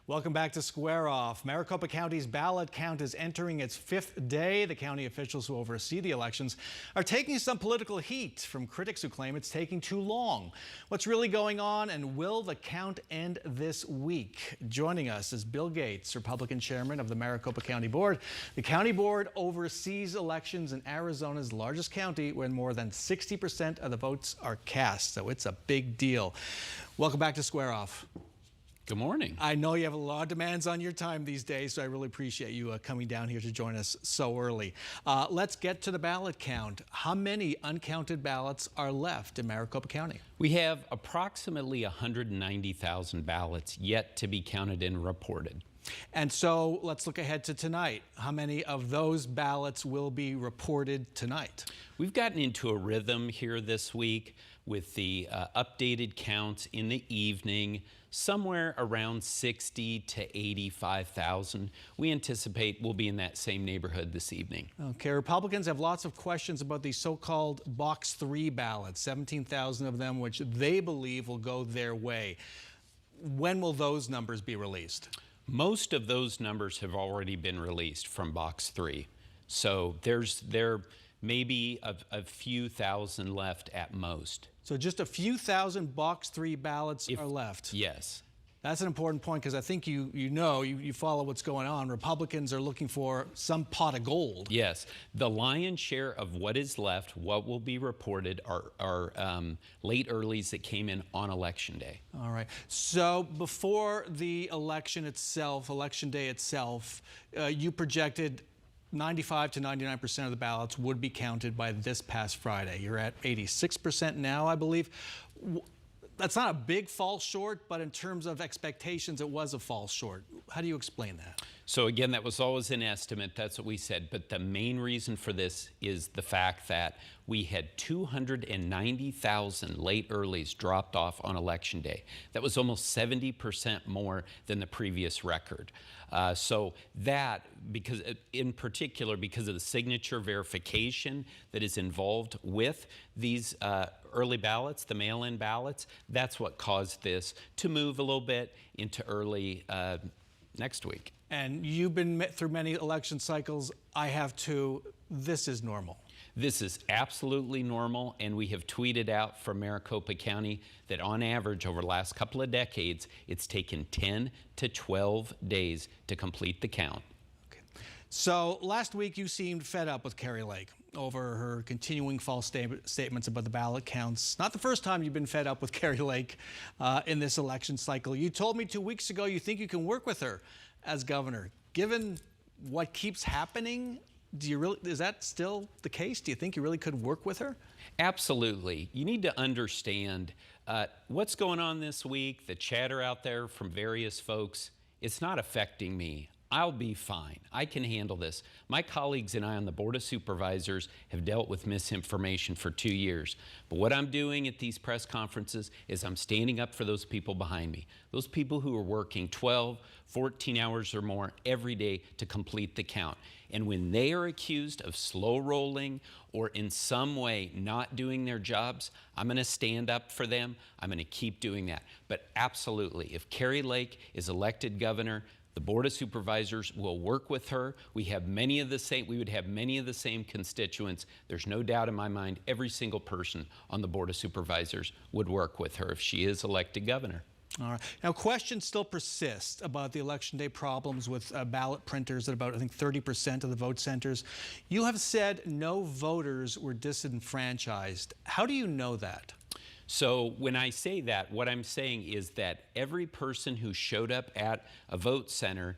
Welcome back to Square Off. Maricopa County's ballot count is entering its 5th day. The county officials who oversee the elections are taking some political heat from critics who claim it's taking too long. What's really going on, and will the count end this week? Joining us is Bill Gates, Republican chairman of the Maricopa County Board. The county board oversees elections in Arizona's largest county, where more than 60% of the votes are cast, so it's a big deal. Welcome back to Square Off. Good morning. I know you have a lot of demands on your time these days, so I really appreciate you coming down here to join us so early. Let's get to the ballot count. How many uncounted ballots are left in Maricopa County? We have approximately 190,000 ballots yet to be counted and reported. And so let's look ahead to tonight. How many of those ballots will be reported tonight? We've gotten into a rhythm here this week with the updated counts in the evening, somewhere around 60 to 85,000. We anticipate we'll be in that same neighborhood this evening. Okay, Republicans have lots of questions about these so-called Box 3 ballots, 17,000 of them, which they believe will go their way. When will those numbers be released? Most of those numbers have already been released from Box 3. So there may be a few thousand left at most. So just a few thousand Box 3 ballots are left? Yes. That's an important point, because I think you follow what's going on. Republicans are looking for some pot of gold. Yes. The lion's share of what is left, what will be reported, are late earlies that came in on Election Day. All right. So before the election day itself, you projected 95 to 99% of the ballots would be counted by this past Friday. You're at 86% now, I believe. That's not a big fall short, but in terms of expectations, it was a fall short. How do you explain that? So again, that was always an estimate. That's what we said. But the main reason for this is the fact that we had 290,000 late earlies dropped off on Election Day. That was almost 70% more than the previous record. So that, in particular, because of the signature verification that is involved with these early ballots, the mail-in ballots, that's what caused this to move a little bit into early next week. And you've been through many election cycles. I have too. This is normal. This is absolutely normal, and we have tweeted out from Maricopa County that on average over the last couple of decades, it's taken 10 to 12 days to complete the count. Okay. So last week you seemed fed up with Kerry Lake over her continuing false statements about the ballot counts. Not the first time you've been fed up with Kerry Lake in this election cycle. You told me 2 weeks ago you think you can work with her as governor. Given what keeps happening, is that still the case? Do you think you really could work with her? Absolutely. You need to understand what's going on this week, the chatter out there from various folks. It's not affecting me. I'll be fine. I can handle this. My colleagues and I on the Board of Supervisors have dealt with misinformation for 2 years. But what I'm doing at these press conferences is I'm standing up for those people behind me, those people who are working 12, 14 hours or more every day to complete the count. And when they are accused of slow rolling or in some way not doing their jobs, I'm going to stand up for them. I'm going to keep doing that. But absolutely, if Kerry Lake is elected governor, the Board of Supervisors will work with her. We would have many of the same constituents. There's no doubt in my mind every single person on the Board of Supervisors would work with her if she is elected governor. All right. Now, questions still persist about the Election Day problems with ballot printers at about, I think, 30% of the vote centers. You have said no voters were disenfranchised. How do you know that? So when I say that, what I'm saying is that every person who showed up at a vote center,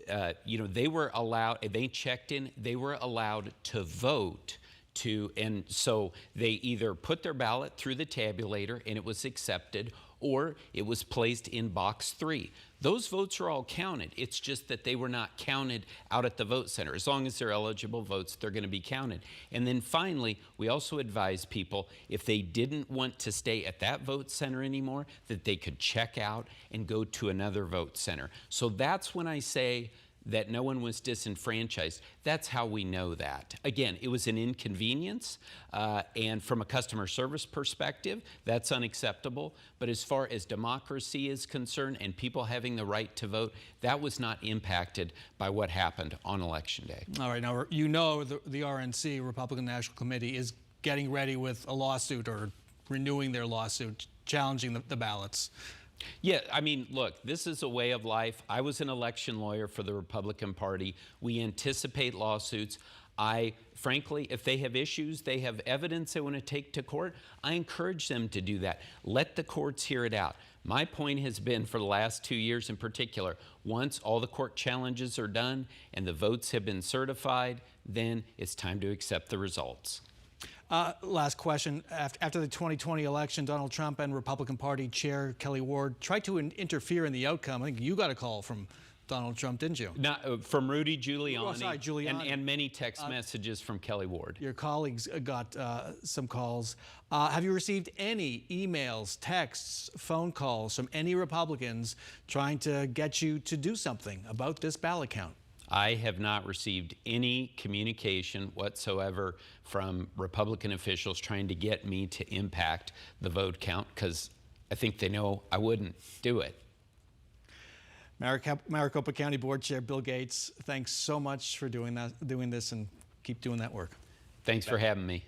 they were allowed, they checked in, they were allowed to vote. And so they either put their ballot through the tabulator and it was accepted, or it was placed in Box 3. Those votes are all counted. It's just that they were not counted out at the vote center. As long as they're eligible votes, they're going to be counted. And then finally, we also advise people, if they didn't want to stay at that vote center anymore, that they could check out and go to another vote center. So that's when I say that no one was disenfranchised. That's how we know that. Again, it was an inconvenience, and from a customer service perspective, that's unacceptable. But as far as democracy is concerned and people having the right to vote, that was not impacted by what happened on Election Day. All right, now you know the RNC, Republican National Committee, is getting ready with a lawsuit or renewing their lawsuit, challenging the ballots. Yeah, I mean, look, this is a way of life. I was an election lawyer for the Republican Party. We anticipate lawsuits. Frankly, if they have issues, they have evidence they want to take to court, I encourage them to do that. Let the courts hear it out. My point has been, for the last 2 years in particular, once all the court challenges are done and the votes have been certified, then it's time to accept the results. Last question. After the 2020 election, Donald Trump and Republican Party Chair Kelly Ward tried to interfere in the outcome. I think you got a call from Donald Trump, didn't you? Not, from Rudy Giuliani, oh, sorry, Giuliani. And many text messages from Kelly Ward. Your colleagues got some calls. Have you received any emails, texts, phone calls from any Republicans trying to get you to do something about this ballot count? I have not received any communication whatsoever from Republican officials trying to get me to impact the vote count, because I think they know I wouldn't do it. Maricopa County Board Chair Bill Gates, thanks so much for doing this, and keep doing that work. Thanks for having me.